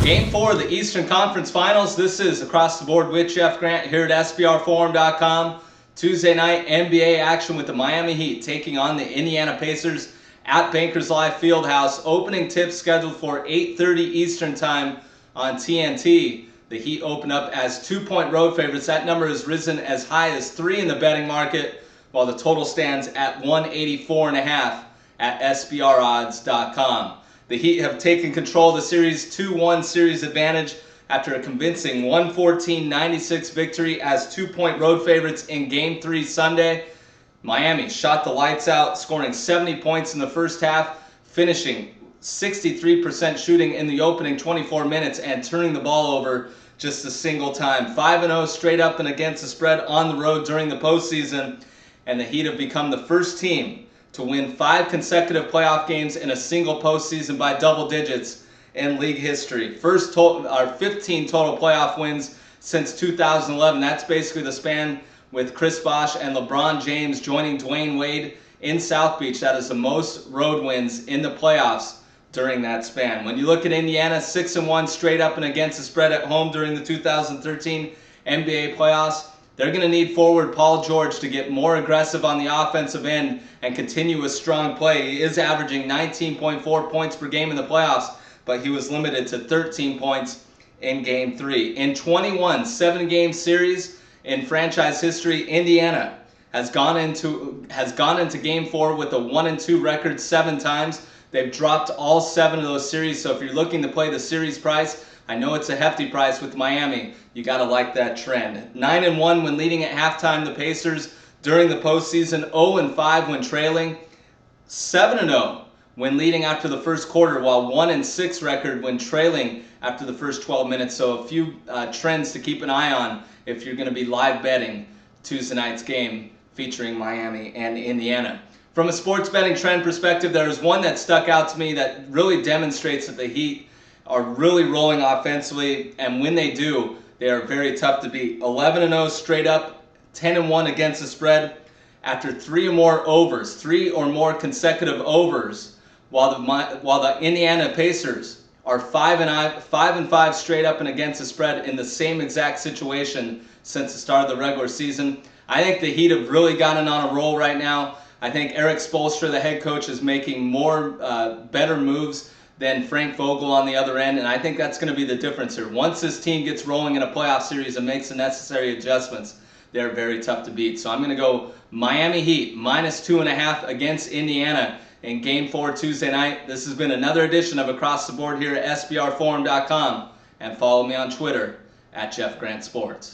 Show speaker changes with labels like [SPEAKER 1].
[SPEAKER 1] Game 4 of the Eastern Conference Finals. This is Across the Board with Jeff Grant here at SBRforum.com. Tuesday night NBA action with the Miami Heat taking on the Indiana Pacers at Bankers Life Fieldhouse. Opening tip scheduled for 8:30 Eastern Time on TNT. The Heat open up as 2-point road favorites. That number has risen as high as 3 in the betting market, while the total stands at 184.5 at SBRodds.com. The Heat have taken control of the series, 2-1 series advantage after a convincing 114-96 victory as 2-point road favorites in Game 3 Sunday. Miami shot the lights out, scoring 70 points in the first half, finishing 63% shooting in the opening 24 minutes and turning the ball over just a single time. 5-0 straight up and against the spread on the road during the postseason, and the Heat have become the first team to win 5 consecutive playoff games in a single postseason by double digits in league history. 15 total playoff wins since 2011. That's basically the span with Chris Bosh and LeBron James joining Dwayne Wade in South Beach. That is the most road wins in the playoffs during that span. When you look at Indiana, 6-1 straight up and against the spread at home during the 2013 NBA playoffs. They're going to need forward Paul George to get more aggressive on the offensive end and continue with strong play. He is averaging 19.4 points per game in the playoffs, but he was limited to 13 points in Game 3. In 21 7-game series in franchise history, Indiana has gone into Game 4 with a 1-2 record 7 times. They've dropped all 7 of those series, so if you're looking to play the series price, I know it's a hefty price with Miami. You got to like that trend. 9-1 when leading at halftime, the Pacers during the postseason. 0-5 when trailing. 7-0 when leading after the first quarter, while 1-6 record when trailing after the first 12 minutes. So a few trends to keep an eye on if you're going to be live betting Tuesday night's game featuring Miami and Indiana. From a sports betting trend perspective, there is one that stuck out to me that really demonstrates that the Heat are really rolling offensively, and when they do, they are very tough to beat. 11-0 straight up, 10-1 against the spread after 3 or more consecutive overs, while the Indiana Pacers are 5-5 straight up and against the spread in the same exact situation since the start of the regular season. I think the Heat have really gotten on a roll right now. I think Eric Spoelstra, the head coach, is making better moves than Frank Vogel on the other end, and I think that's going to be the difference here. Once this team gets rolling in a playoff series and makes the necessary adjustments, they're very tough to beat. So I'm going to go Miami Heat -2.5 against Indiana in Game 4 Tuesday night. This has been another edition of Across the Board here at SBRforum.com, and follow me on Twitter at Jeff Grant Sports.